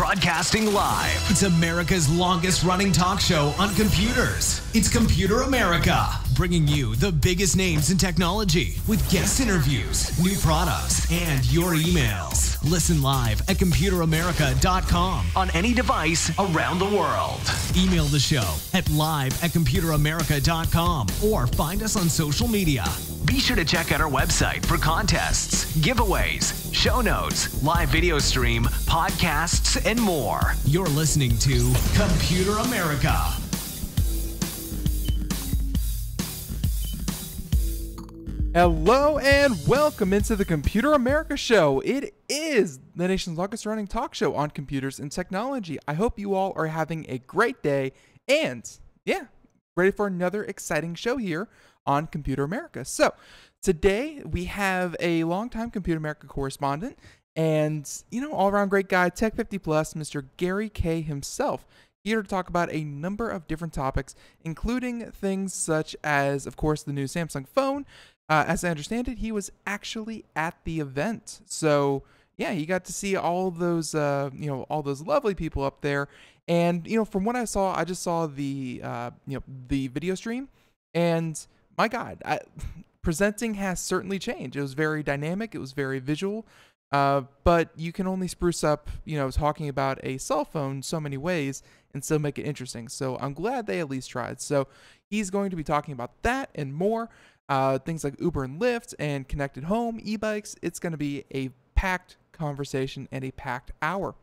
Broadcasting live. It's America's longest running talk show on computers. It's Computer America, bringing you the biggest names in technology with guest interviews, new products, and your emails. Listen live at computeramerica.com on any device around the world. Email the show at live@computeramerica.com or find us on social media. Be sure to check out our website for contests, giveaways, show notes, live video stream, podcasts, and more. You're listening to Computer America. Hello and welcome into the Computer America Show. It is the nation's longest running talk show on computers and technology. I hope you all are having a great day and, ready for another exciting show here on Computer America. So, today we have a longtime Computer America correspondent and, all-around great guy, Tech50 Plus, Mr. Gary Kaye himself, here to talk about a number of different topics, including things such as, of course, the new Samsung phone. As I understand it, he was actually at the event. So, he got to see all those, all those lovely people up there. And, from what I saw, I just saw the, the video stream. And, my God, presenting has certainly changed. It was very dynamic. It was very visual. But you can only spruce up, talking about a cell phone so many ways and still make it interesting. So, I'm glad they at least tried. So, he's going to be talking about that and more. Things like Uber and Lyft and connected home, e-bikes. It's going to be a packed conversation and a packed hour.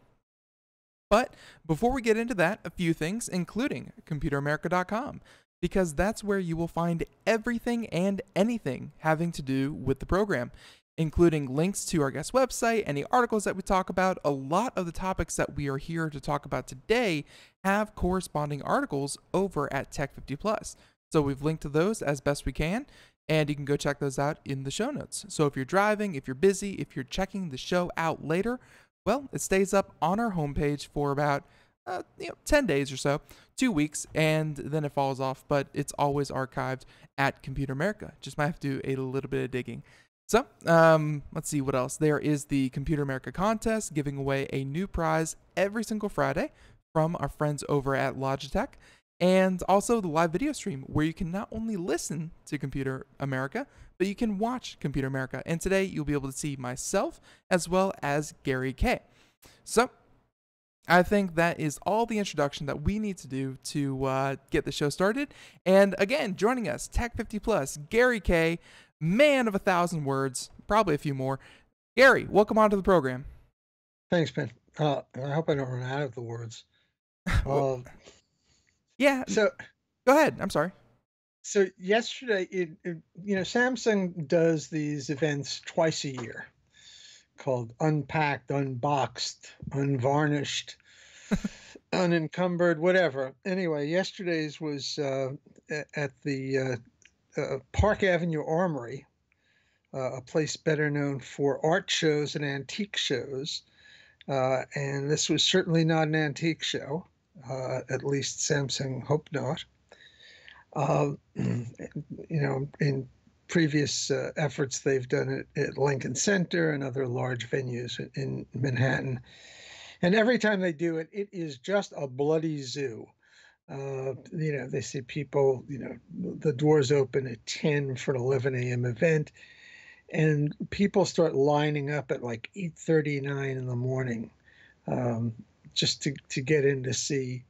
But before we get into that, a few things, including computeramerica.com, because that's where you will find everything and anything having to do with the program, including links to our guest website, any articles that we talk about. A lot of the topics that we are here to talk about today have corresponding articles over at Tech50 Plus. So we've linked to those as best we can, and you can go check those out in the show notes. So if you're driving, if you're busy, if you're checking the show out later, well, it stays up on our homepage for about 10 days or so, 2 weeks, and then it falls off, but it's always archived at Computer America. Just might have to do a little bit of digging. So, let's see what else. There is the Computer America contest, giving away a new prize every single Friday from our friends over at Logitech. And also the live video stream where you can not only listen to Computer America, but you can watch Computer America. And today you'll be able to see myself as well as Gary Kaye. So I think that is all the introduction that we need to do to get the show started. And again, joining us, Tech50 Plus, Gary Kaye, man of 1,000 words, probably a few more. Gary, welcome onto the program. Thanks, Ben. I hope I don't run out of the words. Yeah. So go ahead. I'm sorry. So yesterday, Samsung does these events twice a year called Unpacked, Unboxed, Unvarnished, Unencumbered, whatever. Anyway, yesterday's was at the Park Avenue Armory, a place better known for art shows and antique shows. And this was certainly not an antique show. At least Samsung hoped not. In previous efforts, they've done it at Lincoln Center and other large venues in Manhattan. And every time they do it, it is just a bloody zoo. They see people, the doors open at 10 for an 11 a.m. event, and people start lining up at like 8:39 in the morning. Just to get in to see,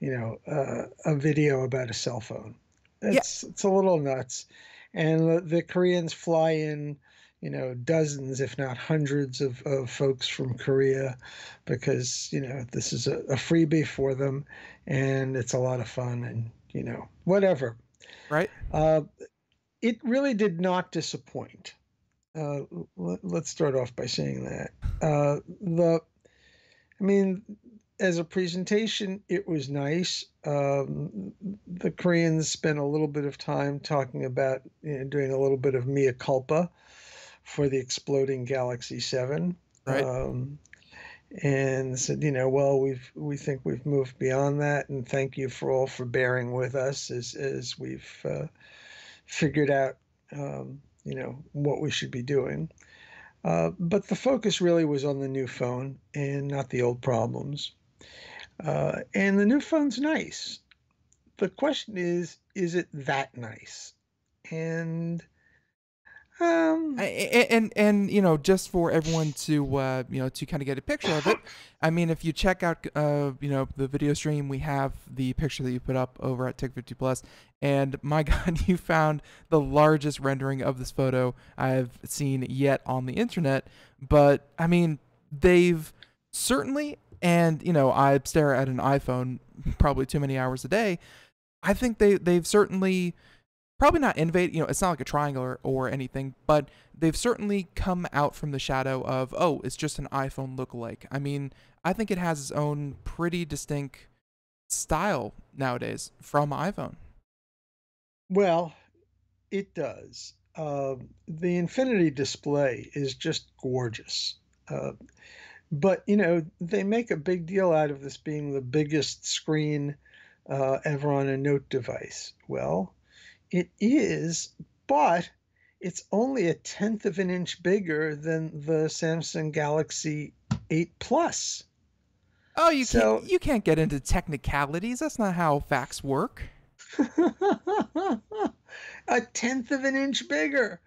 a video about a cell phone. It's a little nuts. And the Koreans fly in, dozens, if not hundreds of folks from Korea because, this is a freebie for them and it's a lot of fun and, whatever. Right. It really did not disappoint. Let's start off by saying that. As a presentation, it was nice. The Koreans spent a little bit of time talking about, doing a little bit of mea culpa for the exploding Galaxy 7. Right. And said, we think we've moved beyond that, and thank you for bearing with us as we've figured out, what we should be doing. But the focus really was on the new phone and not the old problems. And the new phone's nice. The question is it that nice? And um, And just for everyone to to kind of get a picture of it, I mean, if you check out the video stream, we have the picture that you put up over at Tech50 Plus, and my God, you found the largest rendering of this photo I've seen yet on the internet. But I mean, they've certainly, and I stare at an iPhone probably too many hours a day. I think they've certainly probably not innovate. It's not like a triangle or anything, but they've certainly come out from the shadow of, oh, it's just an iPhone lookalike. I mean, I think it has its own pretty distinct style nowadays from iPhone. well, it does. The Infinity display is just gorgeous. But they make a big deal out of this being the biggest screen ever on a Note device. Well, it is, but it's only a tenth of an inch bigger than the Samsung Galaxy 8 Plus. Oh, So you can't get into technicalities. That's not how facts work. a tenth of an inch bigger.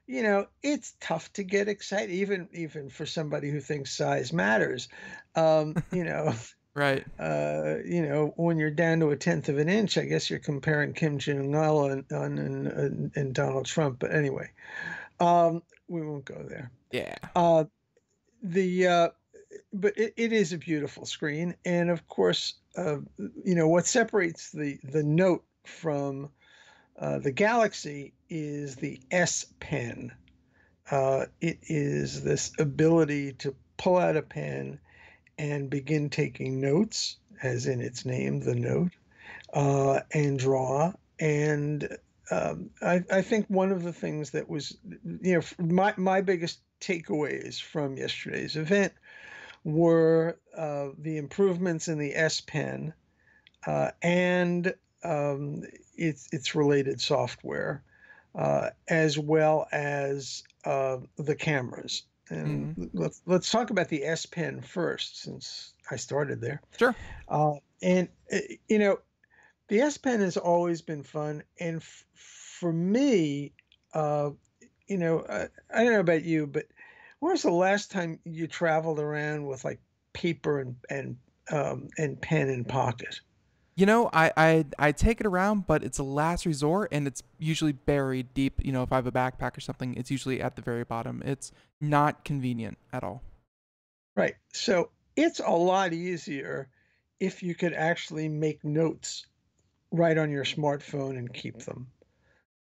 It's tough to get excited, even for somebody who thinks size matters. Um, you know, Right. when you're down to a tenth of an inch, I guess you're comparing Kim Jong Il and Donald Trump. But anyway, we won't go there. Yeah. Uh, the but it is a beautiful screen, and of course, what separates the Note from the Galaxy is the S Pen. It is this ability to pull out a pen and begin taking notes, as in its name, the Note, and draw. And I think one of the things that was, my biggest takeaways from yesterday's event were the improvements in the S Pen and its related software, as well as the cameras. And Hmm. let's talk about the S Pen first, since I started there. Sure. And the S Pen has always been fun, and for me, uh, I don't know about you, but when was the last time you traveled around with like paper and pen in pocket? I take it around, but it's a last resort, and it's usually buried deep. If I have a backpack or something, it's usually at the very bottom. It's not convenient at all. Right. So it's a lot easier if you could actually make notes right on your smartphone and keep them,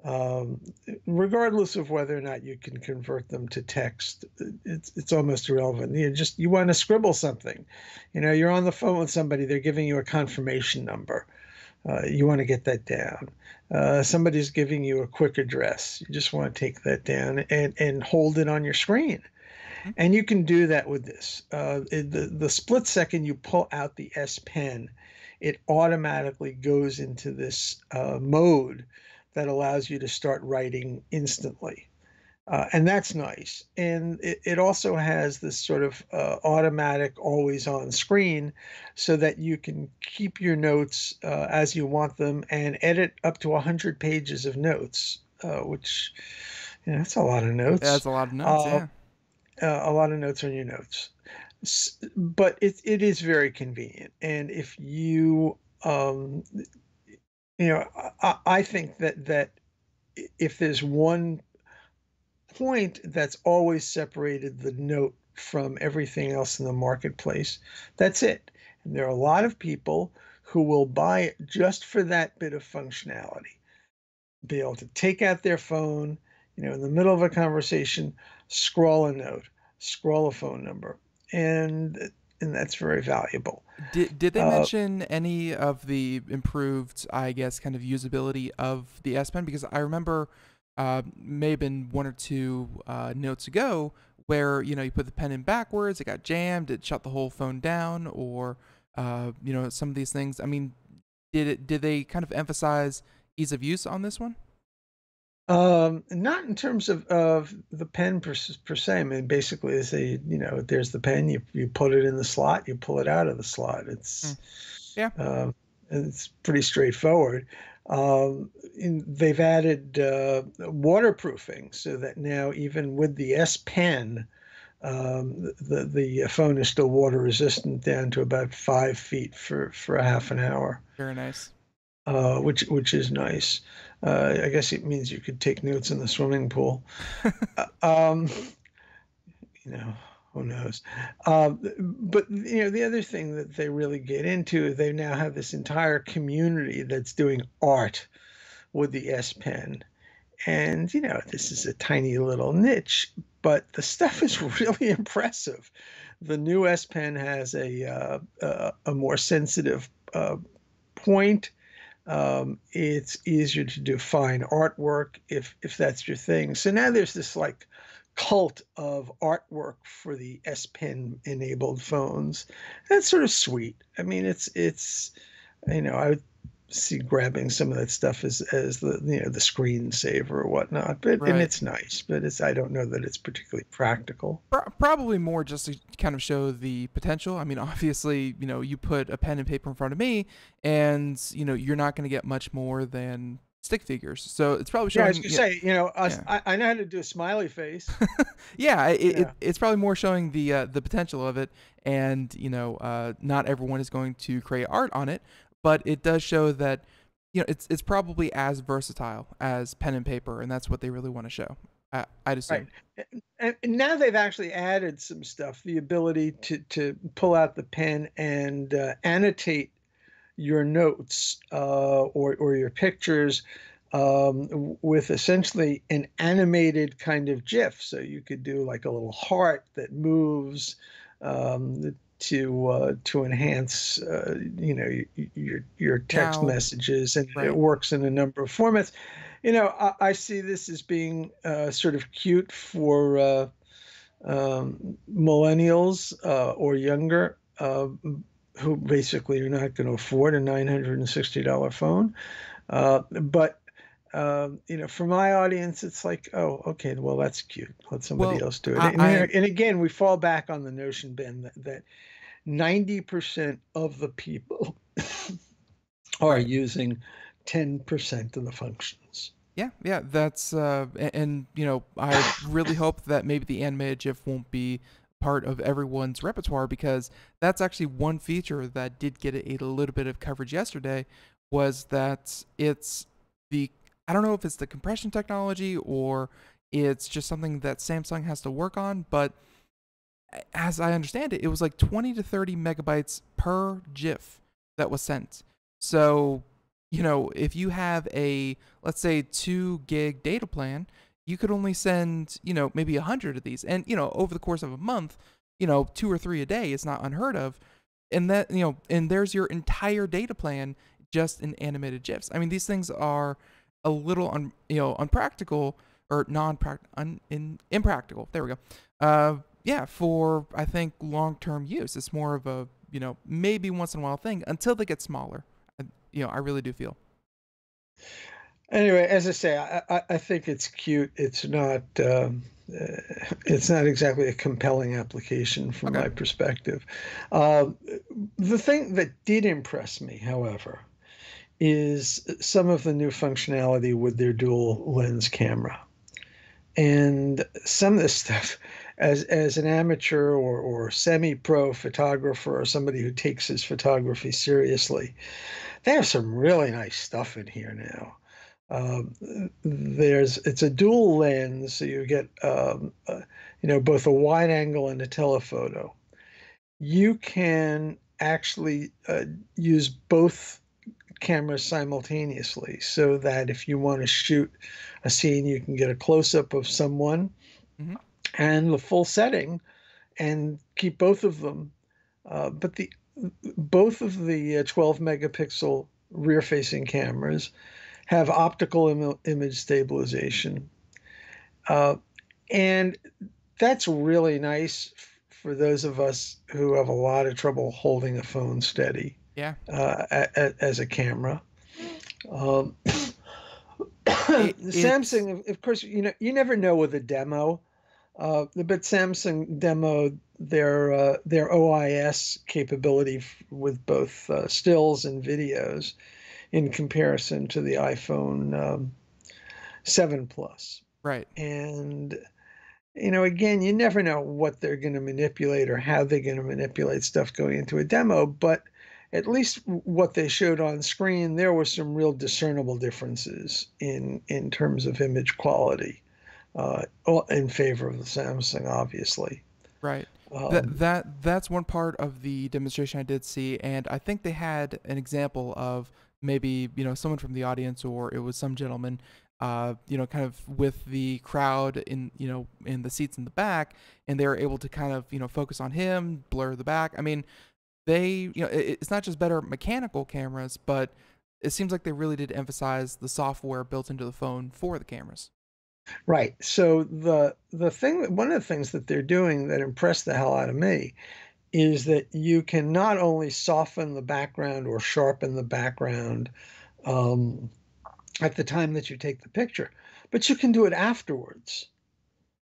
um, regardless of whether or not you can convert them to text. It's almost irrelevant. You want to scribble something. You're on the phone with somebody. They're giving you a confirmation number. You want to get that down. Somebody's giving you a quick address. You just want to take that down and hold it on your screen. Mhm. And you can do that with this. The split second you pull out the S Pen, it automatically goes into this mode that allows you to start writing instantly. And that's nice. And it also has this sort of automatic always on screen so that you can keep your notes as you want them and edit up to 100 pages of notes, which, that's a lot of notes. That's a lot of notes. Uh, Yeah. a lot of notes on your notes. But it is very convenient. And if I think that if there's one point that's always separated the Note from everything else in the marketplace, that's it. And there are a lot of people who will buy it just for that bit of functionality. Be able to take out their phone, in the middle of a conversation, scroll a note, scroll a phone number, and that's very valuable. Did they Uh, mention any of the improved, I guess, kind of usability of the S Pen? Because I remember may have been one or two notes ago where you put the pen in backwards, it got jammed, it shut the whole phone down, or some of these things. I mean, did they kind of emphasize ease of use on this one? Not in terms of the pen per se. I mean, basically, there's the pen. You put it in the slot. You pull it out of the slot. Hmm. Yeah. It's pretty straightforward. They've added waterproofing so that now even with the S Pen, the phone is still water resistant down to about 5 feet for a half an hour, Very nice. which is nice. I guess it means you could take notes in the swimming pool. Uh, Um, you know, who knows? But the other thing that they really get into, they now have this entire community that's doing art with the S Pen. And this is a tiny little niche, but the stuff is really impressive. The new S Pen has a more sensitive point. It's easier to do fine artwork if that's your thing. So now there's this like cult of artwork for the S Pen enabled phones. That's sort of sweet. I mean, it's I would see grabbing some of that stuff as the screensaver or whatnot, and Right. it's nice, but I don't know that it's particularly practical. Probably more just to kind of show the potential. I mean, obviously, you put a pen and paper in front of me, and you're not going to get much more than stick figures. So it's probably Yeah, I was showing. gonna Yeah, say, yeah, I know how to do a smiley face. yeah. Yeah. It's probably more showing the potential of it, and not everyone is going to create art on it, but it does show that it's probably as versatile as pen and paper, and that's what they really want to show. I'd Right. assume. And now they've actually added some stuff, the ability to pull out the pen and annotate your notes or your pictures with essentially an animated kind of GIF. So you could do like a little heart that moves to enhance your text Now, messages, and it right. works in a number of formats. I see this as being sort of cute for millennials or younger who basically are not going to afford a $960 phone. But for my audience, it's like, oh, okay, well, that's cute. Let somebody Well, else do it. I And again, we fall back on the notion, Ben, that 90% of the people are right. using 10% of the functions. Yeah, yeah, that's and I really hope that maybe the animated GIF won't be part of everyone's repertoire, because that's actually one feature that did get a little bit of coverage yesterday, was that it's the I don't know if it's the compression technology or it's just something that Samsung has to work on, but as I understand it, it was like 20 to 30 megabytes per GIF that was sent. So, if you have a, let's say, 2 gig data plan, you could only send, maybe 100 of these. And, over the course of a month, 2 or 3 a day is not unheard of. And and there's your entire data plan just in animated GIFs. I mean, these things are a little, unpractical or impractical. There we go. Yeah, for I think long-term use. It's more of a maybe once in a while thing until they get smaller. I really do feel. Anyway, as I say, I think it's cute. It's not exactly a compelling application from Okay. my perspective. Um, the thing that did impress me, however, is some of the new functionality with their dual lens camera. And some of this stuff, as an amateur or semi-pro photographer or somebody who takes his photography seriously, they have some really nice stuff in here now. It's a dual lens, so you get both a wide angle and a telephoto. You can actually use both cameras simultaneously, so that if you want to shoot a scene, you can get a close-up of someone Hmm. and the full setting and keep both of them. But the both of the 12 megapixel rear-facing cameras have optical image stabilization. Uh, and that's really nice for those of us who have a lot of trouble holding a phone steady Yeah. as a camera. Um, it's Samsung, of course, you never know with a demo, but Samsung demoed their OIS capability with both stills and videos in comparison to the iPhone 7 Plus. right. And again, you never know what they're going to manipulate or how they're going to manipulate stuff going into a demo, but at least what they showed on screen, there were some real discernible differences in terms of image quality, in favor of the Samsung, obviously. Right. Um, That's one part of the demonstration I did see, and I think they had an example of maybe someone from the audience, or it was some gentleman, kind of with the crowd in the seats in the back, and they were able to kind of focus on him, blur the back. I mean, it's not just better mechanical cameras, but it seems like they really did emphasize the software built into the phone for the cameras. right. So one of the things that they're doing that impressed the hell out of me is that you can not only soften the background or sharpen the background um, at the time that you take the picture, but you can do it afterwards.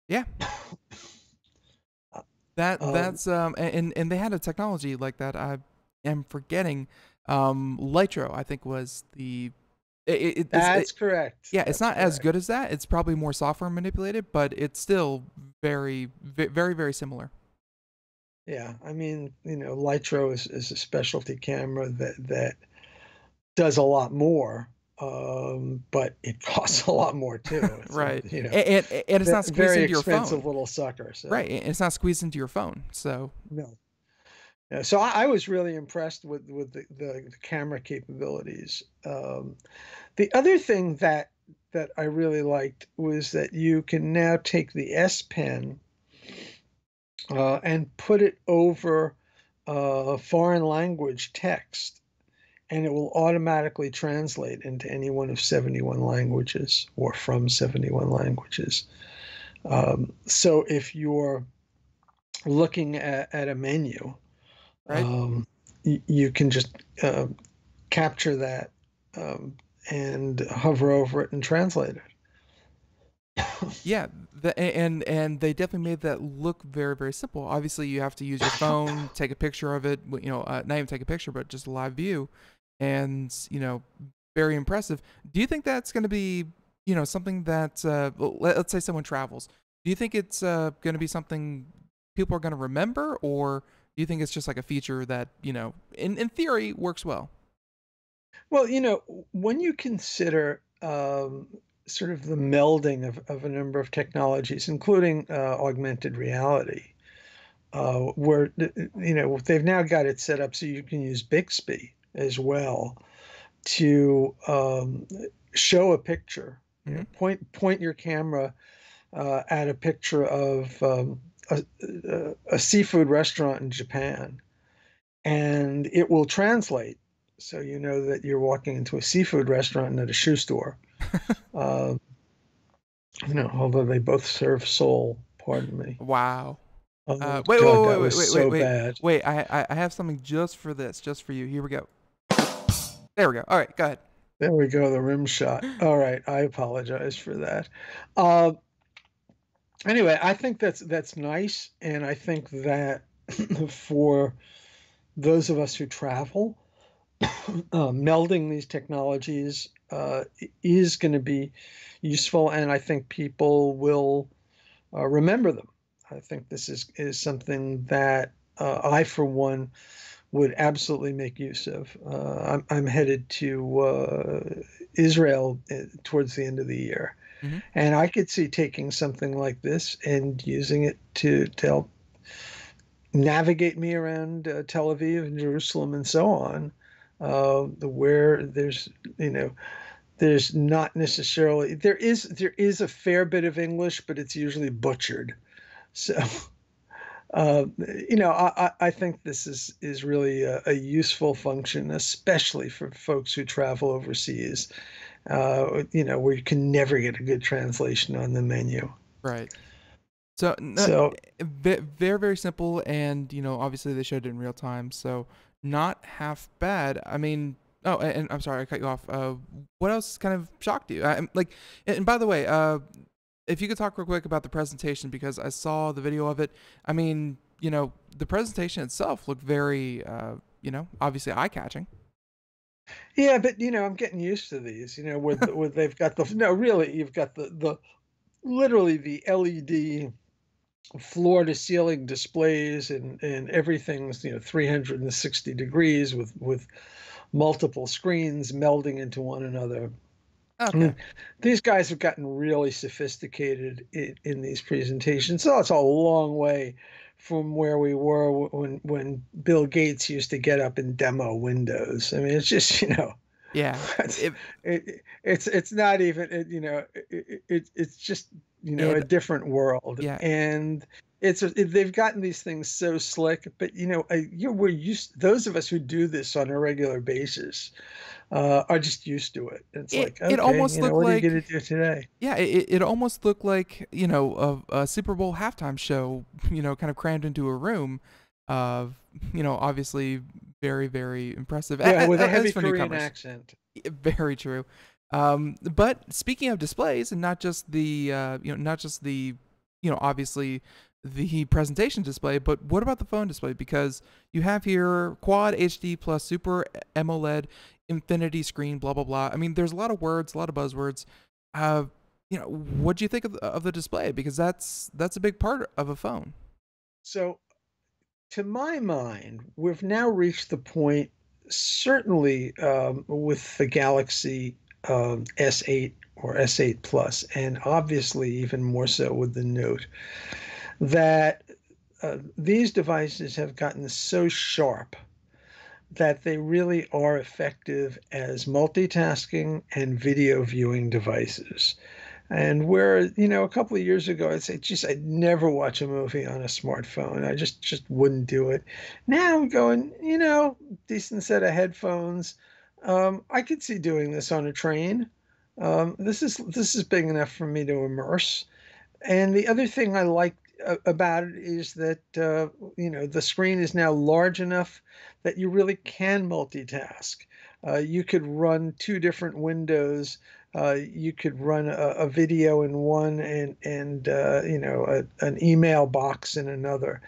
Yeah. Um, And they had a technology like that. I am forgetting. Lytro, I think, was the. that's correct. Yeah, That's it's not as correct. good as that. It's probably more software manipulated, but it's still very, very similar. Yeah, I mean, Lytro is a specialty camera that does a lot more, but it costs a lot more too. It's Right. And it's not squeezed very into your expensive phone. little sucker. So Right. And it's not squeezed into your phone. So no. Yeah, so I was really impressed with the camera capabilities. The other thing that I really liked was that you can now take the S Pen and put it over foreign language text, and it will automatically translate into any one of 71 languages or from 71 languages. So if you're looking at a menu, right. you can just capture that and hover over it and translate it. Yeah, and they definitely made that look very, very simple. Obviously, you have to use your phone, take a picture of it. Not even take a picture, but just a live view, and very impressive. Do you think that's going to be something that let's say someone travels? Do you think it's going to be something people are going to remember, or do you think it's just like a feature that in theory works well? Well, when you consider sort of the melding of a number of technologies, including augmented reality, where they've now got it set up so you can use Bixby as well to show a picture. Mm-hmm. Point your camera at a picture of a seafood restaurant in Japan, and it will translate. So you know that you're walking into a seafood restaurant, not a shoe store. Uh, although they both serve sole. Pardon me. Wow. Oh Wait, God, wait, that wait, wait, was wait, so wait, wait, bad. wait. I have something just for this, just for you. Here we go. There we go. All right, go ahead. There we go, the rim shot. All right, I apologize for that. Uh, anyway, I think that's nice, and I think that for those of us who travel, melding these technologies is going to be useful, and I think people will remember them. I think this is something that I, for one, would absolutely make use of. I'm headed to Israel towards the end of the year, Mm-hmm. and I could see taking something like this and using it to help navigate me around Tel Aviv and Jerusalem and so on, where there's not necessarily there is a fair bit of English, but it's usually butchered. So I think this is really a useful function, especially for folks who travel overseas, where you can never get a good translation on the menu. Right. So, So very, very simple, and obviously they showed it in real time, so not half bad. I mean, Oh, and I'm sorry, I cut you off. What else kind of shocked you? Like, and by the way, if you could talk real quick about the presentation, because I saw the video of it. I mean, the presentation itself looked very, obviously eye-catching. Yeah, but I'm getting used to these. Where they've got no, really, you've got the literally the LED floor to ceiling displays, and everything's 360 degrees with multiple screens melding into one another. I Okay. mean, these guys have gotten really sophisticated in these presentations. So it's a long way from where we were when Bill Gates used to get up and demo Windows. I mean, it's just Yeah. it's It, it's not even it's just a it, different world, yeah. and they've gotten these things so slick. But we're used, those of us who do this on a regular basis are just used to it. It's like, It okay, almost looked what are you going like, to do today? yeah, it almost looked like, a Super Bowl halftime show, kind of crammed into a room of, obviously very, very impressive. Yeah, with a As heavy for Korean newcomers. accent. Very true. But speaking of displays, and not just the, obviously the presentation display, but what about the phone display? Because you have here Quad HD plus Super AMOLED Infinity screen, blah blah blah. I mean, there's a lot of words, a lot of buzzwords. What do you think of the display? Because that's a big part of a phone. So, to my mind, we've now reached the point, certainly with the Galaxy S8 or S8 Plus, and obviously even more so with the Note, that these devices have gotten so sharp that they really are effective as multitasking and video viewing devices. And where, a couple of years ago, I'd say, geez, I'd never watch a movie on a smartphone. I just wouldn't do it. Now I'm going, decent set of headphones. I could see doing this on a train. This is big enough for me to immerse. And the other thing I like about it is that the screen is now large enough that you really can multitask. You could run two different windows. You could run a video in one, and an email box in another.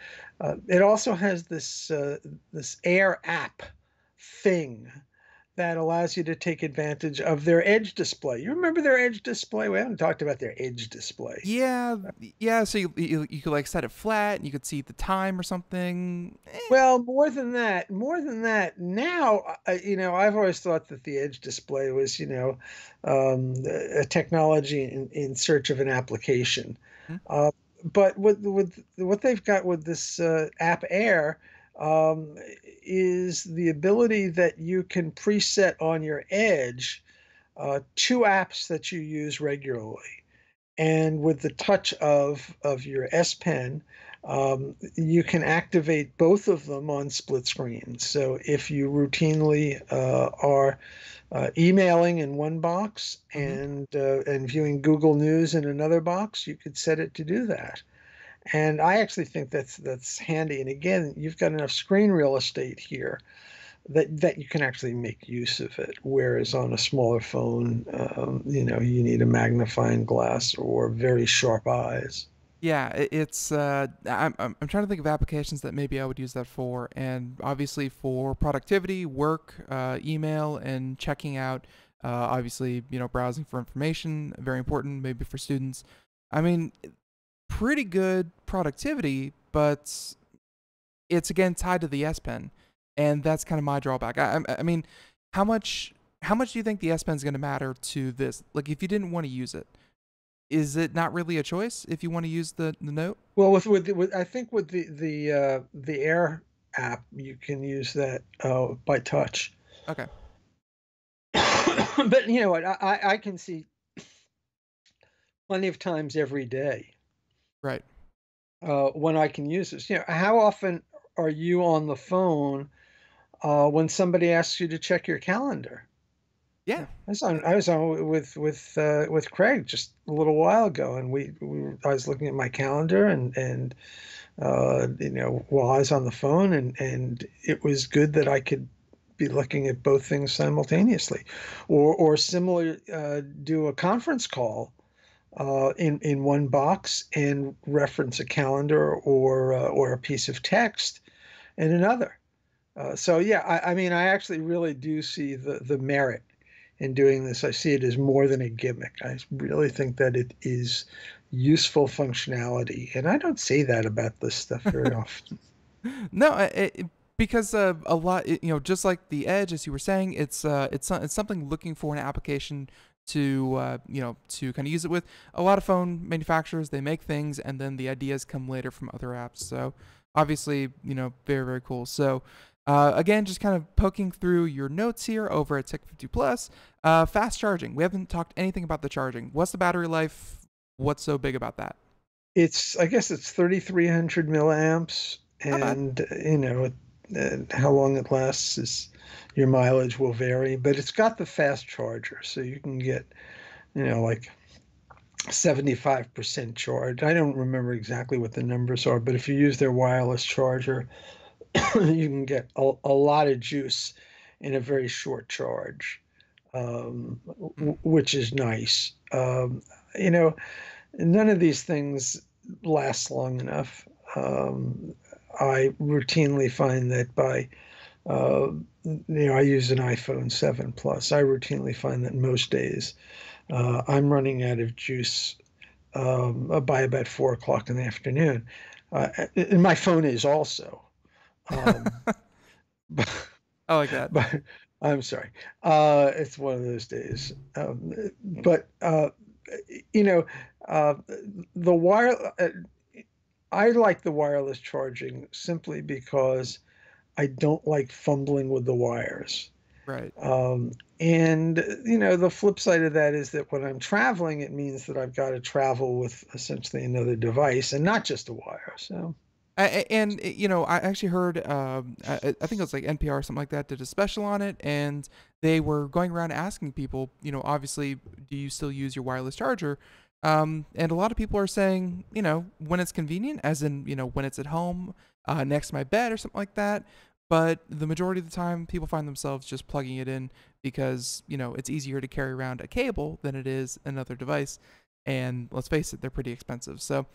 It also has this Air app thing that allows you to take advantage of their Edge display. You remember their Edge display? We haven't talked about their Edge display. Yeah, yeah. So you could like set it flat, and you could see the time or something. Well, more than that. Now, I've always thought that the Edge display was, a technology in search of an application. Hmm. But with what they've got with this app Air, is the ability that you can preset on your Edge two apps that you use regularly. And with the touch of your S Pen, you can activate both of them on split screen. So if you routinely are emailing in one box and viewing Google News in another box, you could set it to do that. And I actually think that's handy. And again, you've got enough screen real estate here that you can actually make use of it. Whereas on a smaller phone, you need a magnifying glass or very sharp eyes. Yeah, it's. I'm trying to think of applications that maybe I would use that for, and obviously for productivity, work, email, and checking out. Obviously, browsing for information, very important, maybe for students. I mean, pretty good productivity, but it's again tied to the S Pen, and that's kind of my drawback. I mean, how much do you think the S Pen is going to matter to this? Like, if you didn't want to use it, is it not really a choice if you want to use the Note? Well, with I think with the Air app, you can use that by touch. Okay. But you know what? I can see plenty of times every day Right. when I can use this. How often are you on the phone when somebody asks you to check your calendar? Yeah. I was on with Craig just a little while ago, and I was looking at my calendar, and while I was on the phone, and it was good that I could be looking at both things simultaneously, or similar, do a conference call in one box and reference a calendar or a piece of text in another. So yeah, I mean, I actually really do see the merit in doing this. I see it as more than a gimmick. I really think that it is useful functionality, and I don't say that about this stuff very often. No, because a lot, just like the Edge, as you were saying, it's something looking for an application to to kind of use it with. A lot of phone manufacturers, they make things, and then the ideas come later from other apps. So obviously, very, very cool. So again, just kind of poking through your notes here over at Tech50 Plus. Fast charging. We haven't talked anything about the charging. What's the battery life? What's so big about that? I guess it's 3,300 milliamps, and how long it lasts is your mileage will vary, but it's got the fast charger, so you can get like 75% charge. I don't remember exactly what the numbers are, but if you use their wireless charger, you can get a lot of juice in a very short charge, which is nice. None of these things last long enough. I routinely find that I use an iPhone 7 Plus. I routinely find that most days I'm running out of juice by about 4 o'clock in the afternoon. And my phone is also. But, I like that. But I'm sorry. It's one of those days. The wire. I like the wireless charging simply because I don't like fumbling with the wires. Right. And the flip side of that is that when I'm traveling, it means that I've got to travel with essentially another device and not just a wire. So. I actually heard, I think it was like NPR or something like that, did a special on it, and they were going around asking people, obviously, do you still use your wireless charger? And a lot of people are saying, when it's convenient, as in, when it's at home, next to my bed or something like that. But the majority of the time, people find themselves just plugging it in because, it's easier to carry around a cable than it is another device. And let's face it, they're pretty expensive. So,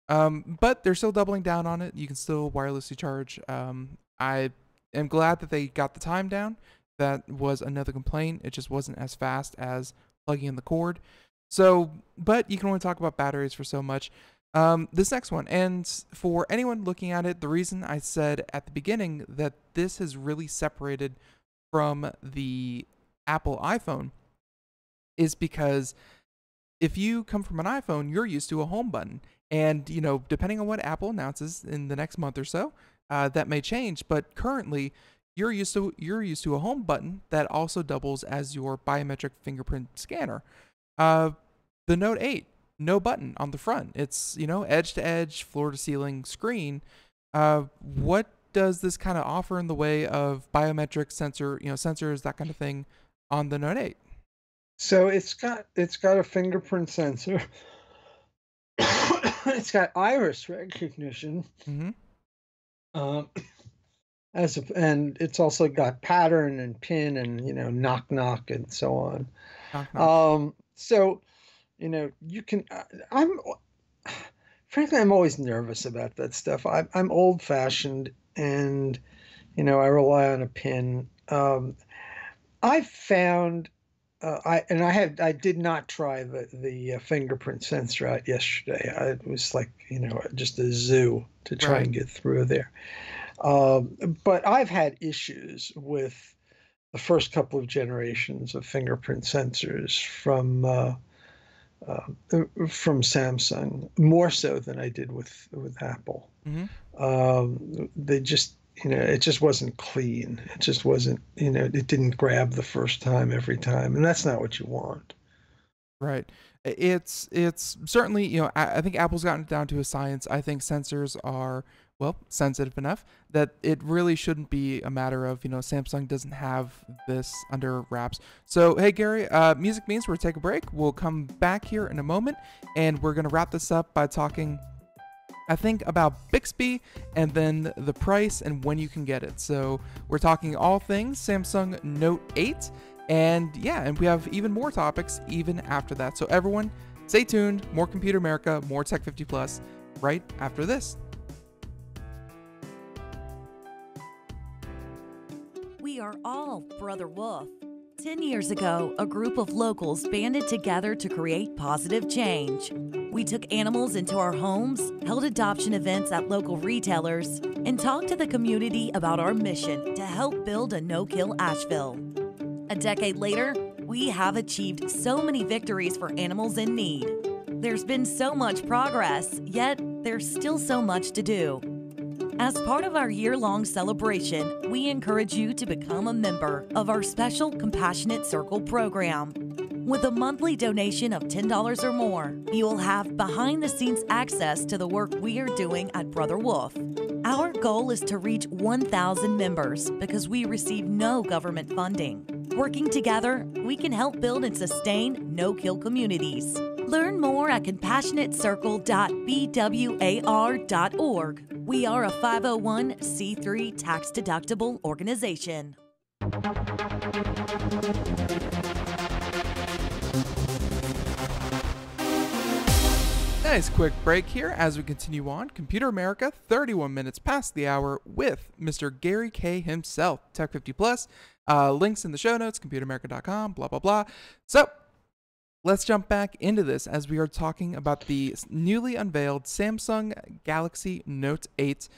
but they're still doubling down on it. You can still wirelessly charge. I am glad that they got the time down. That was another complaint. It just wasn't as fast as plugging in the cord. So, but you can only talk about batteries for so much. This next one, and for anyone looking at it, the reason I said at the beginning that this has really separated from the Apple iPhone is because if you come from an iPhone, you're used to a home button. And, depending on what Apple announces in the next month or so, that may change. But currently, you're used to a home button that also doubles as your biometric fingerprint scanner. The Note 8, no button on the front. It's, edge to edge, floor to ceiling screen. What does this kind of offer in the way of biometric sensors, that kind of thing on the Note 8? So it's got a fingerprint sensor. It's got iris recognition. Mm-hmm. And it's also got pattern and pin and knock knock and so on. Knock, knock. So you can. Frankly, I'm always nervous about that stuff. I'm old fashioned, and I rely on a pin. I found. I did not try the fingerprint sensor out yesterday. It was like just a zoo to try and get through there. But I've had issues with the first couple of generations of fingerprint sensors from Samsung, more so than I did with Apple. Mm-hmm. They just it just wasn't clean. It just wasn't, it didn't grab the first time every time. And that's not what you want. Right. It's certainly, I think Apple's gotten it down to a science. I think sensors are, sensitive enough that it really shouldn't be a matter of, Samsung doesn't have this under wraps. So, hey, Gary, music means we're going to take a break. We'll come back here in a moment, and we're going to wrap this up by talking I think about Bixby and then the price and when you can get it. So we're talking all things Samsung Note 8. And yeah, and we have even more topics even after that. So everyone, stay tuned. More Computer America, more Tech 50 Plus right after this. We are all Brother Wolf. 10 years ago, a group of locals banded together to create positive change. We took animals into our homes, held adoption events at local retailers, and talked to the community about our mission to help build a no-kill Asheville. A decade later, we have achieved so many victories for animals in need. There's been so much progress, yet there's still so much to do. As part of our year-long celebration, we encourage you to become a member of our special Compassionate Circle program. With a monthly donation of $10 or more, you will have behind-the-scenes access to the work we are doing at Brother Wolf. Our goal is to reach 1,000 members because we receive no government funding. Working together, we can help build and sustain no-kill communities. Learn more at compassionatecircle.bwar.org. We are a 501c3 tax-deductible organization. Nice quick break here as we continue on. Computer America, 31 minutes past the hour with Mr. Gary Kaye himself, Tech 50 Plus. Links in the show notes, computeramerica.com, blah, blah, blah. So let's jump back into this as we are talking about the newly unveiled Samsung Galaxy Note 8,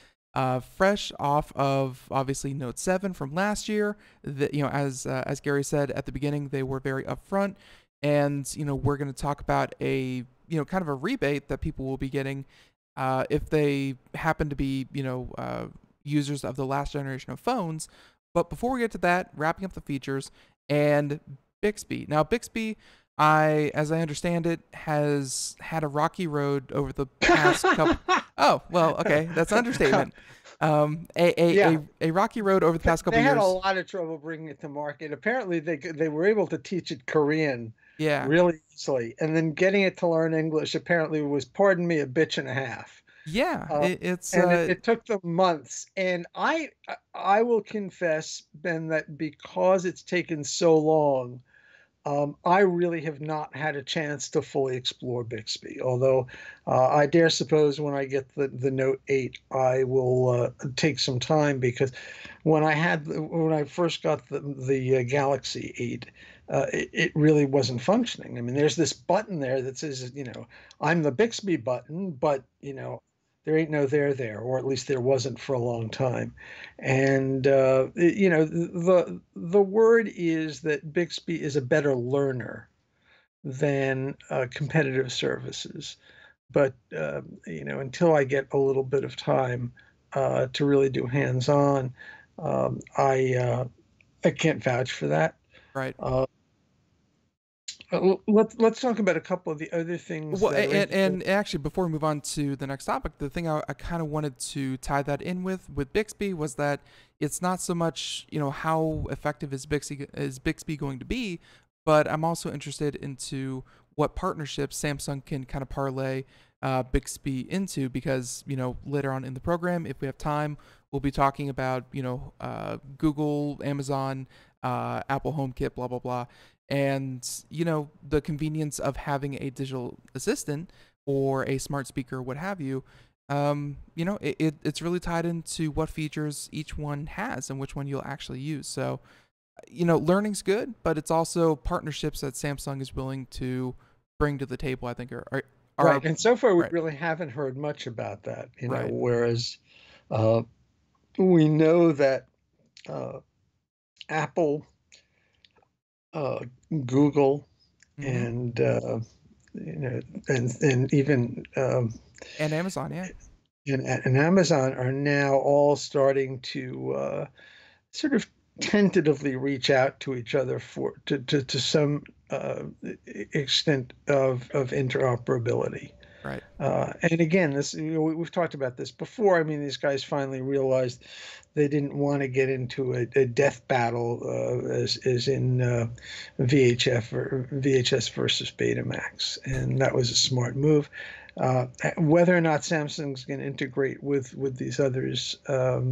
fresh off of obviously Note 7 from last year. As Gary said at the beginning, they were very upfront, and we're going to talk about a kind of a rebate that people will be getting if they happen to be users of the last generation of phones. But before we get to that, wrapping up the features and Bixby. Now Bixby, as I understand it, has had a rocky road over the past couple. Oh, well, okay, that's an understatement. A rocky road over the past couple years. They had a lot of trouble bringing it to market. Apparently, they were able to teach it Korean really easily, and then getting it to learn English apparently was, pardon me, a bitch and a half. Yeah, it took them months, and I will confess, Ben, that because it's taken so long, I really have not had a chance to fully explore Bixby, although I dare suppose when I get the Note 8, I will take some time, because when I first got the Galaxy 8, it really wasn't functioning. I mean, there's this button there that says, I'm the Bixby button, but, there ain't no there, or at least there wasn't for a long time. And, the word is that Bixby is a better learner than competitive services. But, until I get a little bit of time to really do hands-on, I can't vouch for that. Right. Let's talk about a couple of the other things. Well, and actually, before we move on to the next topic, the thing I kind of wanted to tie that in with Bixby was that it's not so much how effective is Bixby going to be, but I'm also interested into what partnerships Samsung can kind of parlay Bixby into, because later on in the program, if we have time, we'll be talking about Google, Amazon, Apple HomeKit, blah blah blah. And the convenience of having a digital assistant or a smart speaker, what have you, it's really tied into what features each one has and which one you'll actually use. So, learning's good, but it's also partnerships that Samsung is willing to bring to the table, I think, are right. And so far, we really haven't heard much about that. Whereas we know that Apple, Google, and and even and Amazon, and Amazon are now all starting to sort of tentatively reach out to each other to some extent of interoperability. Right. And again, this we've talked about this before. I mean, these guys finally realized they didn't want to get into a death battle as in VHS versus Betamax, and that was a smart move. Whether or not Samsung's going to integrate with these others, I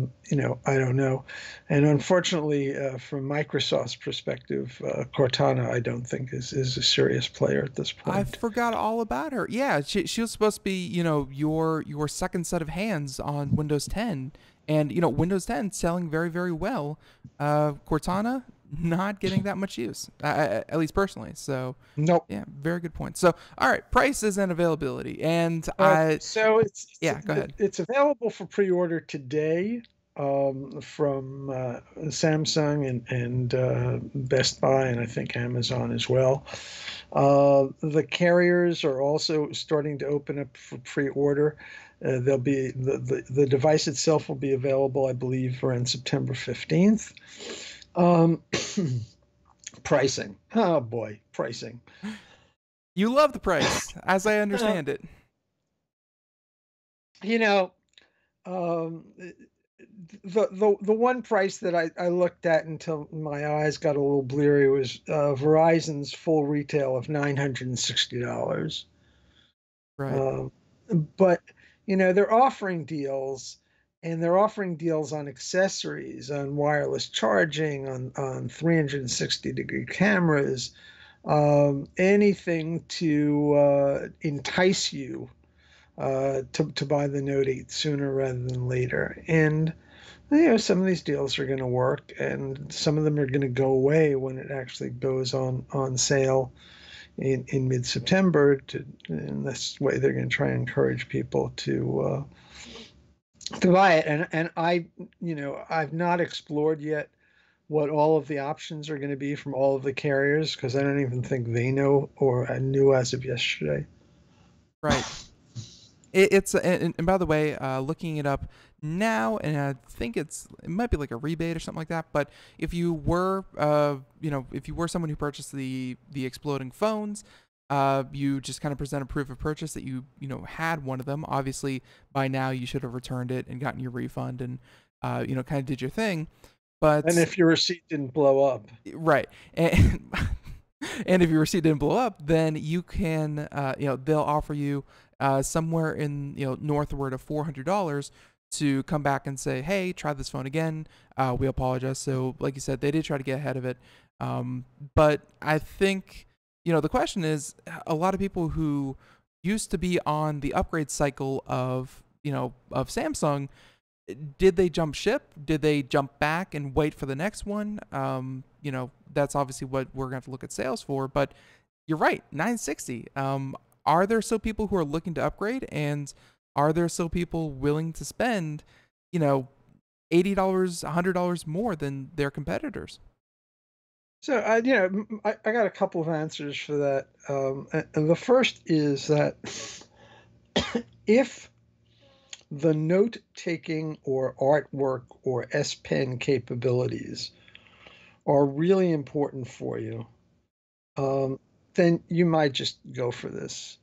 don't know. And unfortunately, from Microsoft's perspective, Cortana, I don't think is a serious player at this I point. forgot all about her. Yeah, she was supposed to be, your second set of hands on Windows 10, and Windows 10 selling very, very well. Cortana not getting that much use, at least personally. So Nope. yeah, very good point. So all right, prices and availability, and So yeah, go ahead. it's available for pre-order today, from Samsung and Best Buy, and I think Amazon as well. The carriers are also starting to open up for pre-order. There'll be the device itself will be available, I believe, around September 15th. Um, Pricing. Oh boy, pricing. You love the price, as I understand it. You know, um, the one price that I looked at until my eyes got a little bleary was Verizon's full retail of $960. Right. Um, but they're offering deals, and they're offering deals on accessories, on wireless charging, on 360-degree cameras, anything to entice you to buy the Note 8 sooner rather than later. And some of these deals are going to work, and some of them are going to go away when it actually goes on sale in mid-September. And this way, they're going to try and encourage people to buy it. And I've not explored yet what all of the options are going to be from all of the carriers, because I don't even think they know or knew as of yesterday. Right. It's and by the way, looking it up now, and I think it might be like a rebate or something like that. But if you were, if you were someone who purchased the exploding phones, you just kind of present a proof of purchase that you had one of them. Obviously, by now you should have returned it and gotten your refund, and kind of did your thing. But And if your receipt didn't blow up, right, and and if your receipt didn't blow up, then you can, they'll offer you somewhere in northward of $400 to come back and say, hey, try this phone again. We apologize. So like you said, they did try to get ahead of it. But I think the question is, a lot of people who used to be on the upgrade cycle of Samsung, did they jump ship? Did they jump back and wait for the next one? That's obviously what we're going to have to look at sales for. But you're right, 960. Are there still people who are looking to upgrade, and are there still people willing to spend, $80, $100 more than their competitors? So I got a couple of answers for that. And the first is that if the note-taking or artwork or S Pen capabilities are really important for you, then you might just go for this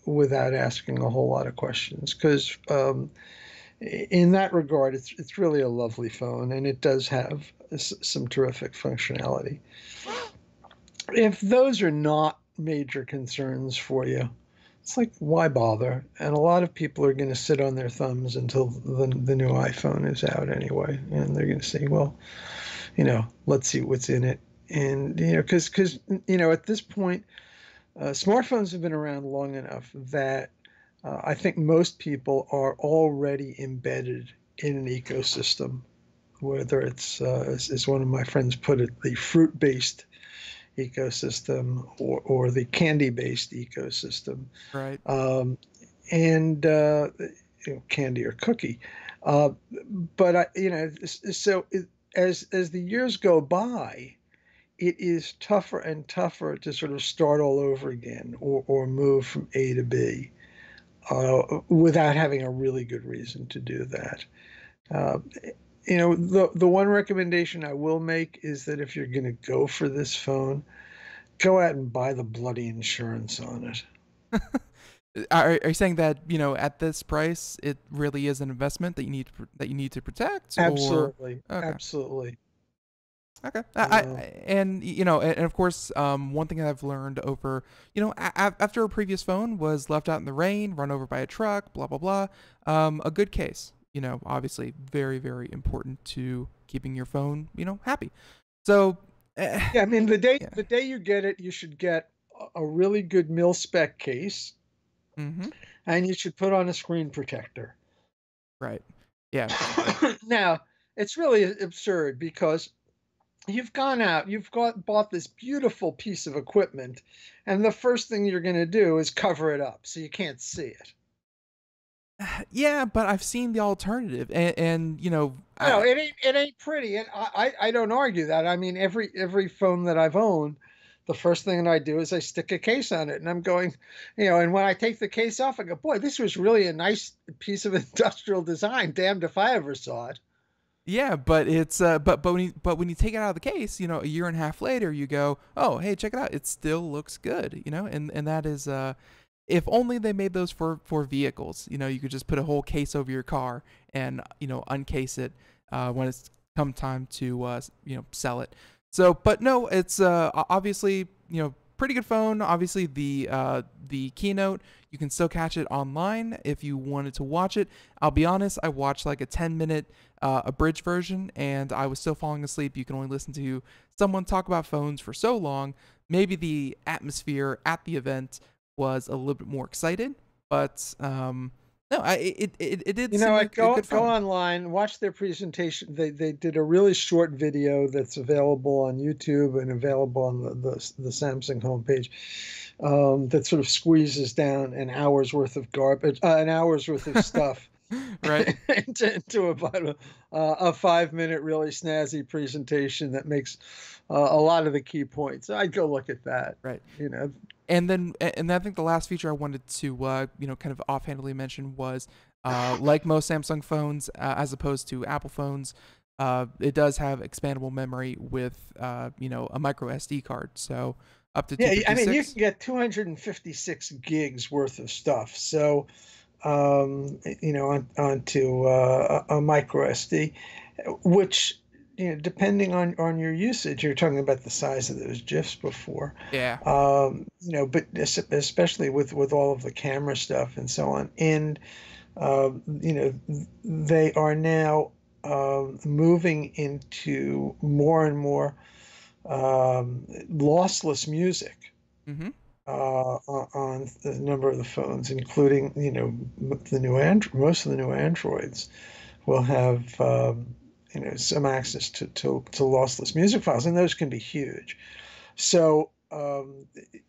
without asking a whole lot of questions. Because in that regard, it's really a lovely phone, and it does have some terrific functionality. If those are not major concerns for you, it's like, why bother? And a lot of people are going to sit on their thumbs until the new iPhone is out anyway, and they're going to say, well, let's see what's in it. And because at this point, smartphones have been around long enough that I think most people are already embedded in an ecosystem, whether it's, as one of my friends put it, the fruit-based ecosystem or the candy-based ecosystem, Right. And candy or cookie. But so as the years go by, it is tougher and tougher to sort of start all over again or move from A to B without having a really good reason to do that. The one recommendation I will make is that if you're going to go for this phone, go out and buy the bloody insurance on it. Are you saying that at this price, it really is an investment that you need to protect? Absolutely, Okay. absolutely. Okay. Uh, And of course, one thing that I've learned over, after a previous phone was left out in the rain, run over by a truck, blah, blah, blah. A good case, obviously very, very important to keeping your phone, happy. So, yeah, I mean, yeah. the day you get it, you should get a really good mil spec case, Mm-hmm. and you should put on a screen protector. Right. Yeah. Sure. Now, it's really absurd because you've gone out, bought this beautiful piece of equipment, and the first thing you're going to do is cover it up so you can't see it. Yeah, but I've seen the alternative, and No, it ain't pretty, and I don't argue that. I mean, every phone that I've owned, the first thing that I do is I stick a case on it, and I'm going, and when I take the case off, I go, boy, this was really a nice piece of industrial design. Damned if I ever saw it. yeah, but it's but when you take it out of the case, a year and a half later, you go, oh, hey, check it out, it still looks good, and that is if only they made those for vehicles. You could just put a whole case over your car and uncase it when it's come time to sell it. So, but no, it's obviously pretty good phone. Obviously, the keynote, you can still catch it online if you wanted to watch it. I'll be honest, I watched like a 10-minute abridged version, and I was still falling asleep. You can only listen to someone talk about phones for so long. Maybe the atmosphere at the event was a little bit more excited, but no, it did seem like a good Go phone. online, watch their presentation. They did a really short video that's available on YouTube and available on the Samsung homepage. That sort of squeezes down an hour's worth of garbage, an hour's worth of stuff, Right. into about a 5 minute really snazzy presentation that makes a lot of the key points. I'd go look at that. Right. You know, And I think the last feature I wanted to kind of offhandedly mention was like most Samsung phones, as opposed to Apple phones, it does have expandable memory with a micro SD card, so up to yeah, I mean, you 256. can get 256 gigs worth of stuff. So, onto a micro SD, which, depending on your usage, you're talking about the size of those GIFs before. Yeah. But especially with all of the camera stuff and so on. And, they are now moving into more and more lossless music Mm-hmm. on the number of the phones, including the new most of the new Androids will have some access to lossless music files, and those can be huge. So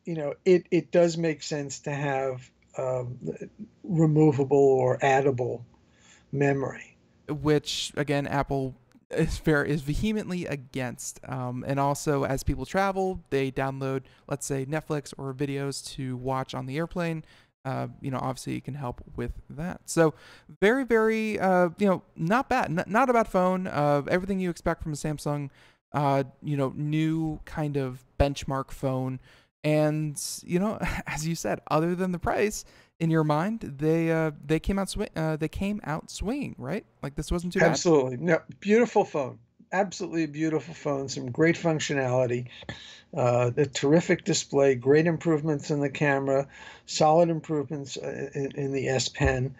it does make sense to have removable or addable memory. Which again, Apple is vehemently against. And also, as people travel, they download, let's say, Netflix or videos to watch on the airplane. Obviously, it can help with that. So, very, very, not bad, not a bad phone. Everything you expect from a Samsung, new kind of benchmark phone. And as you said, other than the price, in your mind, they came out swinging, right? Like this wasn't too bad. Absolutely, no, beautiful phone, absolutely beautiful phone. Some great functionality, the terrific display, great improvements in the camera, solid improvements in the S Pen.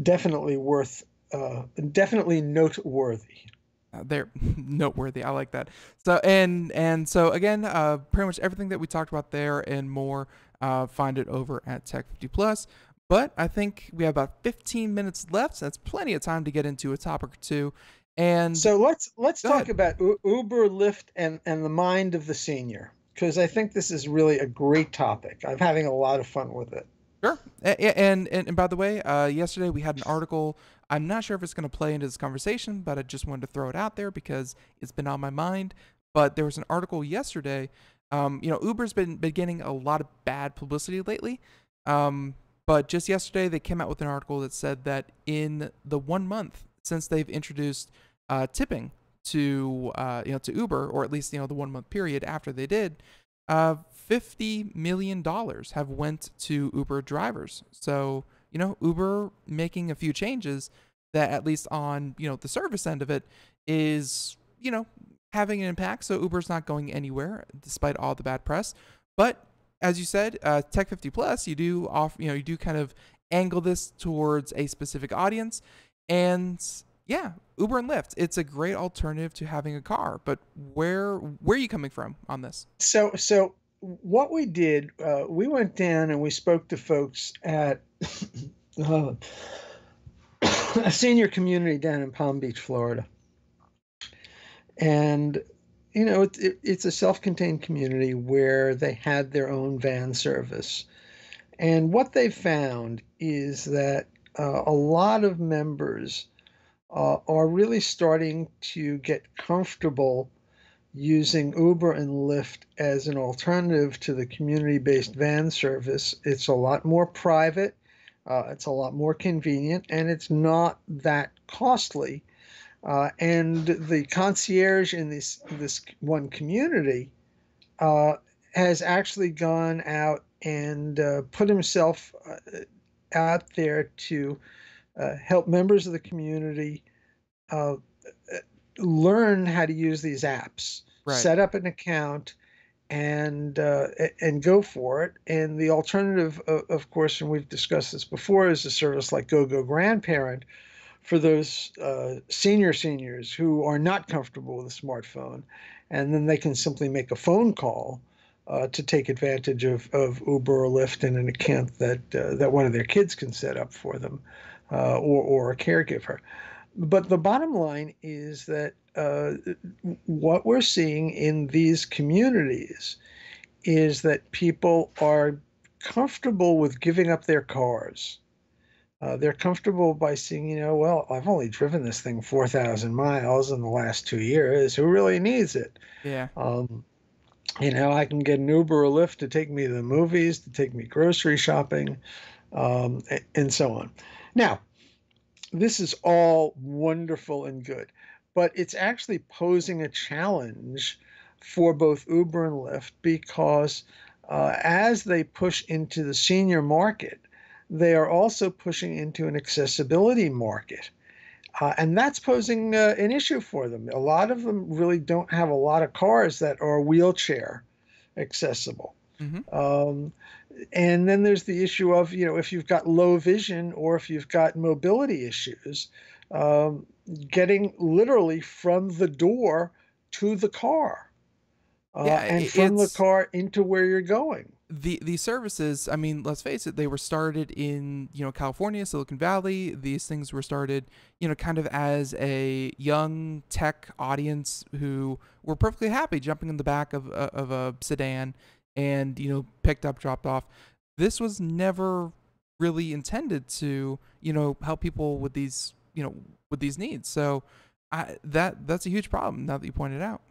Definitely definitely noteworthy. They're noteworthy. I like that. So so again, pretty much everything that we talked about there and more, find it over at Tech50 Plus. But I think we have about 15 minutes left, so that's plenty of time to get into a topic or two. And so let's go talk ahead. about Uber, Lyft, and the mind of the senior, because I think this is really a great topic. I'm having a lot of fun with it. Sure. And by the way, yesterday we had an article. I'm not sure if it's going to play into this conversation, but I just wanted to throw it out there because it's been on my mind. But there was an article yesterday. Uber's been getting a lot of bad publicity lately. But just yesterday they came out with an article that said that in the 1 month since they've introduced tipping to Uber, or at least the 1 month period after they did, $50 million have went to Uber drivers. So, Uber making a few changes that, at least on, the service end of it, is having an impact. So Uber's not going anywhere despite all the bad press. But as you said, Tech50 Plus, you do you do kind of angle this towards a specific audience. And yeah, Uber and Lyft, it's a great alternative to having a car. But where are you coming from on this? So what we did, we went down and we spoke to folks at a senior community down in Palm Beach, Florida. And, it's a self-contained community where they had their own van service. And what they found is that a lot of members are really starting to get comfortable using Uber and Lyft as an alternative to the community-based van service. It's a lot more private, it's a lot more convenient, and it's not that costly. And the concierge in this one community has actually gone out and put himself out there to help members of the community learn how to use these apps, set up an account, and go for it. And the alternative, of course, and we've discussed this before, is a service like GoGo Grandparent for those seniors who are not comfortable with a smartphone, and then they can simply make a phone call to take advantage of Uber or Lyft in an account that one of their kids can set up for them, or a caregiver. But the bottom line is that what we're seeing in these communities is that people are comfortable with giving up their cars. They're comfortable by seeing, well, I've only driven this thing 4,000 miles in the last 2 years. Who really needs it? Yeah. I can get an Uber or Lyft to take me to the movies, to take me grocery shopping, and so on. Now, this is all wonderful and good, but it's actually posing a challenge for both Uber and Lyft because as they push into the senior market, they are also pushing into an accessibility market. And that's posing an issue for them. A lot of them really don't have a lot of cars that are wheelchair accessible. Mm-hmm. And then there's the issue of, if you've got low vision or if you've got mobility issues, getting literally from the door to the car, and from the car into where you're going. These services, I mean, let's face it, they were started in, California, Silicon Valley. These things were started, kind of as a young tech audience who were perfectly happy jumping in the back of a sedan and, picked up, dropped off. This was never really intended to, help people with these, with these needs. So that's a huge problem now that you pointed out.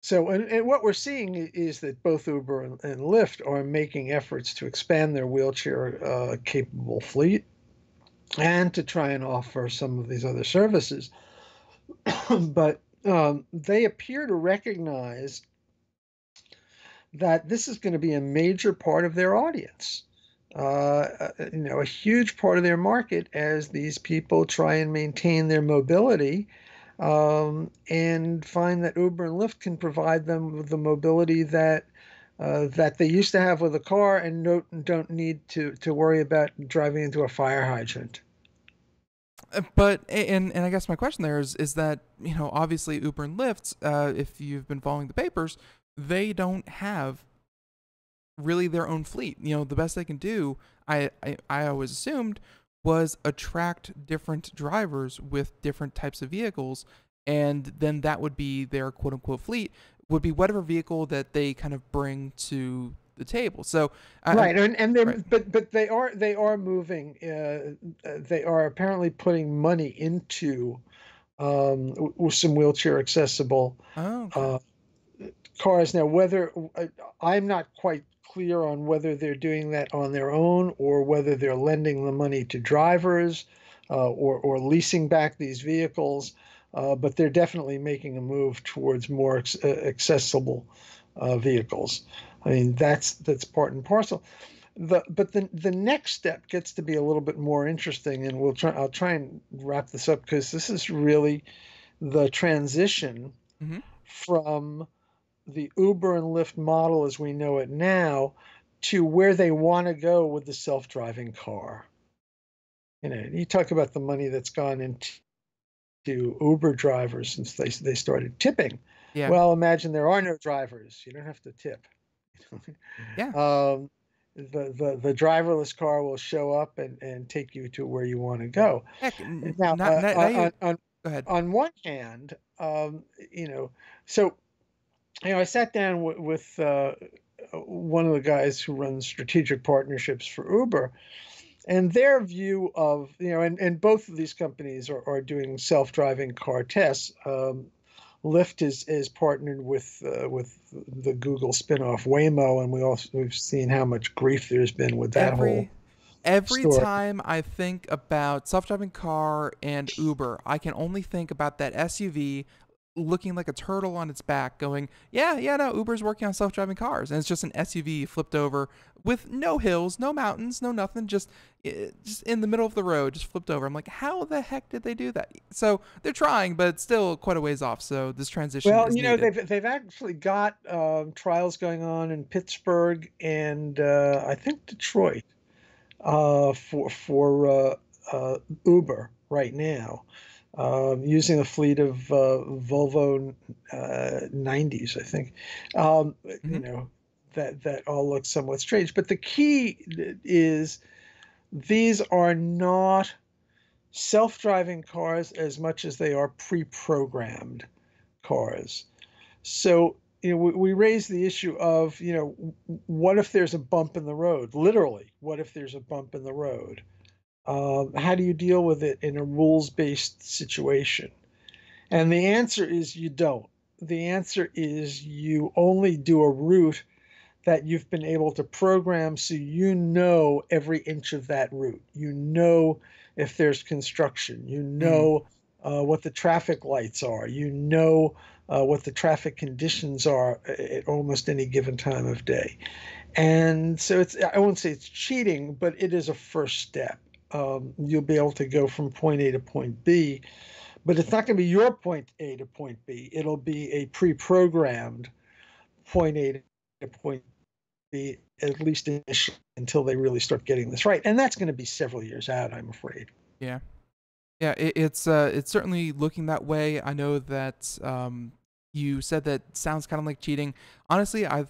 So, and what we're seeing is that both Uber and Lyft are making efforts to expand their wheelchair capable fleet and to try and offer some of these other services. But they appear to recognize that this is going to be a major part of their audience, a huge part of their market as these people try and maintain their mobility. And find that Uber and Lyft can provide them with the mobility that they used to have with a car and don't need to worry about driving into a fire hydrant. But and I guess my question there is that obviously Uber and Lyft, if you've been following the papers, they don't have really their own fleet. The best they can do, I always assumed, was attract different drivers with different types of vehicles, and then that would be their quote unquote fleet, would be whatever vehicle that they kind of bring to the table. So right, and then right. but they are moving. They are apparently putting money into some wheelchair accessible cars. Now, whether I'm not quite clear on whether they're doing that on their own or whether they're lending the money to drivers or leasing back these vehicles, but they're definitely making a move towards more accessible vehicles. I mean, that's part and parcel. But the next step gets to be a little bit more interesting, and I'll try and wrap this up because this is really the transition Hmm. from the Uber and Lyft model as we know it now to where they want to go with the self-driving car. You talk about the money that's gone into Uber drivers since they started tipping. Yeah. Well, imagine there are no drivers. You don't have to tip. Yeah. um, the driverless car will show up and take you to where you want to go. Heck, Now, not even. Go ahead. on one hand, so I sat down with one of the guys who runs strategic partnerships for Uber, and their view of and both of these companies are doing self-driving car tests. Lyft is partnered with the Google spinoff Waymo, and we've seen how much grief there's been with that whole Every story. time I think about self-driving car and Uber, I can only think about that SUV looking like a turtle on its back going, yeah, no, Uber's working on self-driving cars. And it's just an SUV flipped over with no hills, no mountains, no nothing, just in the middle of the road, just flipped over. I'm like, how the heck did they do that? So they're trying, but it's still quite a ways off. So this transition Well, is needed. they've actually got trials going on in Pittsburgh and I think Detroit for Uber right now, using a fleet of Volvo 90s, I think. Hmm. That all looks somewhat strange. But the key is these are not self-driving cars as much as they are pre-programmed cars. So, we raise the issue of, what if there's a bump in the road? Literally, what if there's a bump in the road? How do you deal with it in a rules-based situation? And the answer is you don't. The answer is you only do a route that you've been able to program so you know every inch of that route. You know if there's construction. You Mm. know what the traffic lights are. You know what the traffic conditions are at almost any given time of day. And so I won't say it's cheating, but it is a first step. You'll be able to go from point A to point B, but it's not going to be your point A to point B. It'll be a pre-programmed point A to point B, at least initially, until they really start getting this right. And that's going to be several years out, I'm afraid. Yeah. Yeah, it's certainly looking that way. I know that you said that sounds kind of like cheating. Honestly, I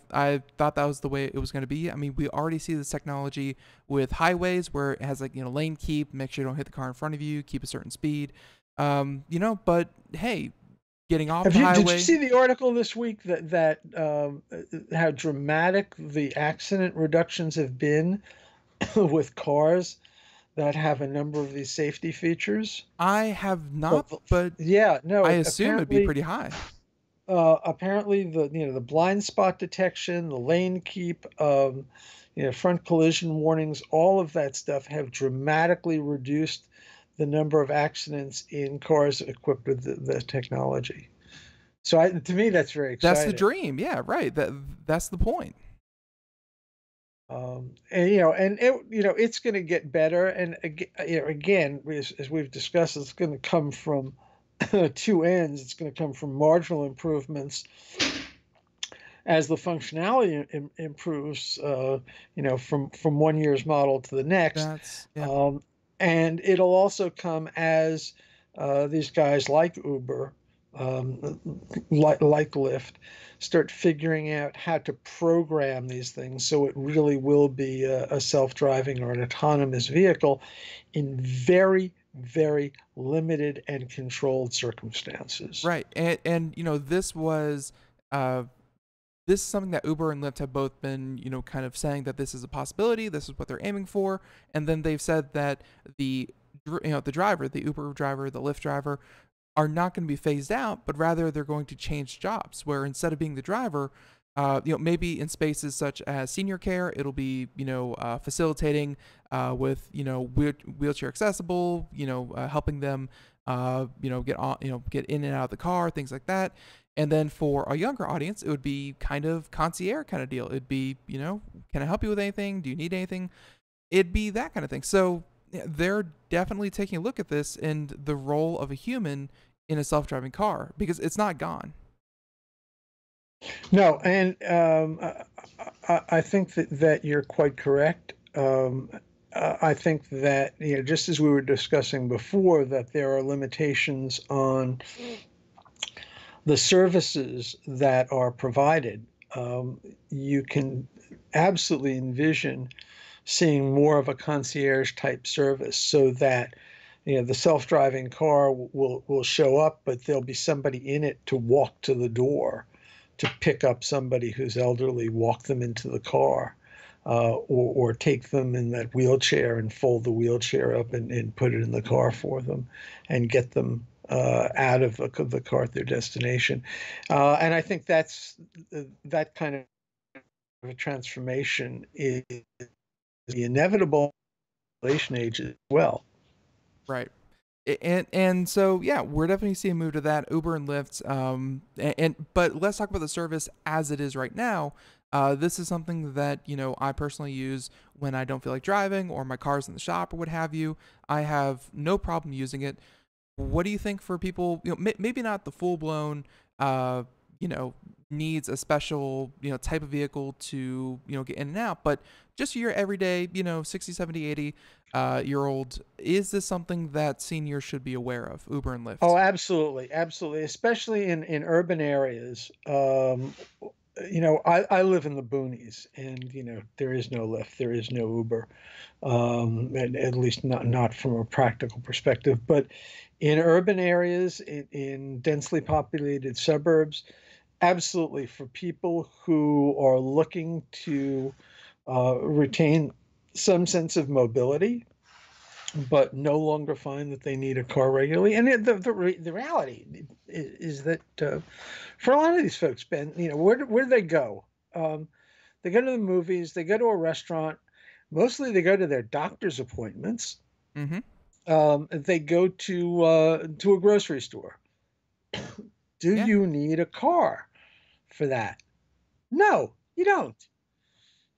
thought that was the way it was going to be. I mean, we already see this technology with highways where it has like lane keep, make sure you don't hit the car in front of you, keep a certain speed. But hey, getting off the Did you highway. see the article this week that how dramatic the accident reductions have been with cars that have a number of these safety features? I have But not, but yeah, no, I assume it'd be pretty high. apparently the blind spot detection, the lane keep, front collision warnings, all of that stuff have dramatically reduced the number of accidents in cars equipped with the technology. So to me, that's very That's the exciting. dream. Yeah, right. That's the point. It's going to get better. And again, as we've discussed, it's going to come from two ends. It's going to come from marginal improvements as the functionality improves. From one year's model to the next. That's yeah. And it'll also come as these guys like Uber, like Lyft, start figuring out how to program these things so it really will be a self-driving or an autonomous vehicle in very, very limited and controlled circumstances. Right. And this is something that Uber and Lyft have both been, kind of saying that this is a possibility, this is what they're aiming for, and then they've said that the driver, the Uber driver, the Lyft driver are not going to be phased out, but rather they're going to change jobs where instead of being the driver, maybe in spaces such as senior care, it'll be, facilitating with, wheelchair accessible, helping them, get in and out of the car, things like that. And then for a younger audience, it would be kind of concierge kind of deal. It'd be, can I help you with anything? Do you need anything? It'd be that kind of thing. So they're definitely taking a look at this and the role of a human in a self-driving car because it's not gone. No, and I think that you're quite correct. I think that, just as we were discussing before, that there are limitations on the services that are provided. You can absolutely envision seeing more of a concierge type service, so that the self-driving car will show up, but there'll be somebody in it to walk to the door to pick up somebody who's elderly, walk them into the car, or take them in that wheelchair and fold the wheelchair up and put it in the car for them and get them out of the car at their destination. And I think that kind of a transformation is the inevitable population age as well. Right. And so yeah, we're definitely seeing a move to that, Uber and Lyft. But let's talk about the service as it is right now. This is something that I personally use when I don't feel like driving or my car's in the shop or what have you. I have no problem using it. What do you think for people? Maybe not the full blown, needs a special type of vehicle to get in and out, but just your everyday 60, 70, 80 year old, is this something that seniors should be aware of, Uber and Lyft? Oh, absolutely, absolutely, especially in urban areas. I live in the boonies, and there is no Lyft, there is no Uber, at least not from a practical perspective. But in urban areas, in densely populated suburbs, absolutely, for people who are looking to retain some sense of mobility, but no longer find that they need a car regularly. And the reality is that for a lot of these folks, Ben, where do they go? They go to the movies, they go to a restaurant, mostly they go to their doctor's appointments. Mm-hmm. They go to a grocery store. Do you need a car for that? No, you don't.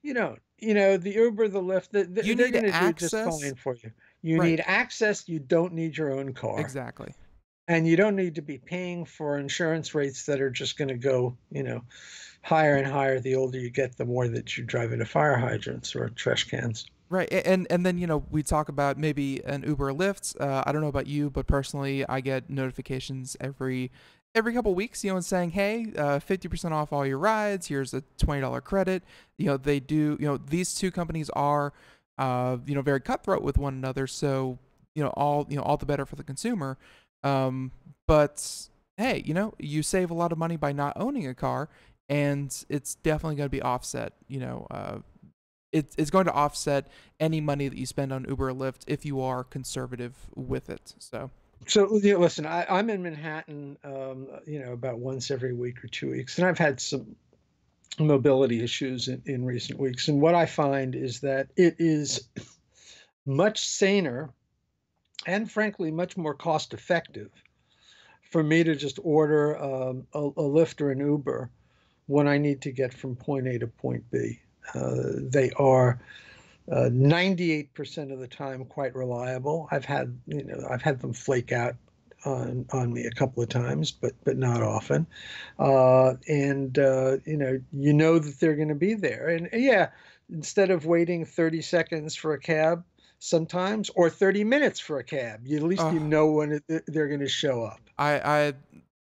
You don't. The Uber, the Lyft, they're going to do just fine for you. You need access. You don't need your own car. Exactly. And you don't need to be paying for insurance rates that are just going to go, higher and higher. The older you get, the more that you drive into fire hydrants or trash cans. Right. And then, we talk about maybe an Uber or Lyft. I don't know about you, but personally, I get notifications every couple of weeks, saying, hey, 50% off all your rides. Here's a $20 credit. They do, these two companies are, very cutthroat with one another. So, all the better for the consumer. But hey, you save a lot of money by not owning a car, and it's definitely going to be offset. It's going to offset any money that you spend on Uber or Lyft if you are conservative with it. So listen, I'm in Manhattan, about once every week or 2 weeks, and I've had some mobility issues in recent weeks. And what I find is that it is much saner and frankly much more cost effective for me to just order a Lyft or an Uber when I need to get from point A to point B. They are 98% of the time quite reliable. I've had them flake out on me a couple of times, but not often. And that they're going to be there. And yeah, instead of waiting 30 seconds for a cab sometimes, or 30 minutes for a cab, at least when they're going to show up.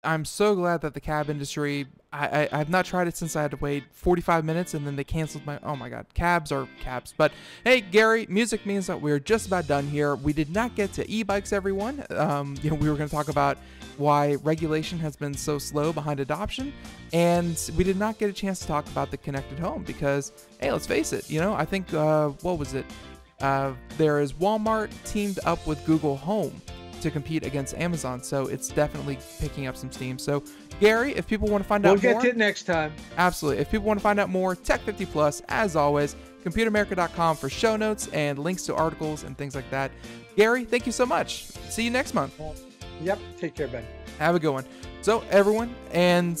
I'm so glad that the cab industry, I've not tried it since I had to wait 45 minutes and then they canceled oh my God, cabs are cabs. But hey, Gary, music means that we're just about done here. We did not get to e-bikes, everyone. We were going to talk about why regulation has been so slow behind adoption. And we did not get a chance to talk about the connected home because, hey, let's face it, I think, what was it? There is Walmart teamed up with Google Home to compete against Amazon, so it's definitely picking up some steam. So Gary, if people want to find out more, we'll get to it next time. Absolutely. If people want to find out more, Tech50 Plus, as always, computeramerica.com for show notes and links to articles and things like that. Gary, thank you so much. See you next month. Yep. Take care, Ben. Have a good one. So everyone, and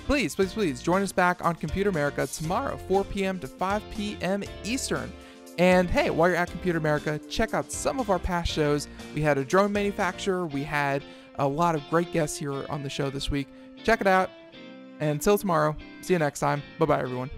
please join us back on Computer America tomorrow, 4 p.m. to 5 p.m. Eastern. And hey, while you're at Computer America, check out some of our past shows. We had a drone manufacturer. We had a lot of great guests here on the show this week. Check it out. And until tomorrow, see you next time. Bye-bye, everyone.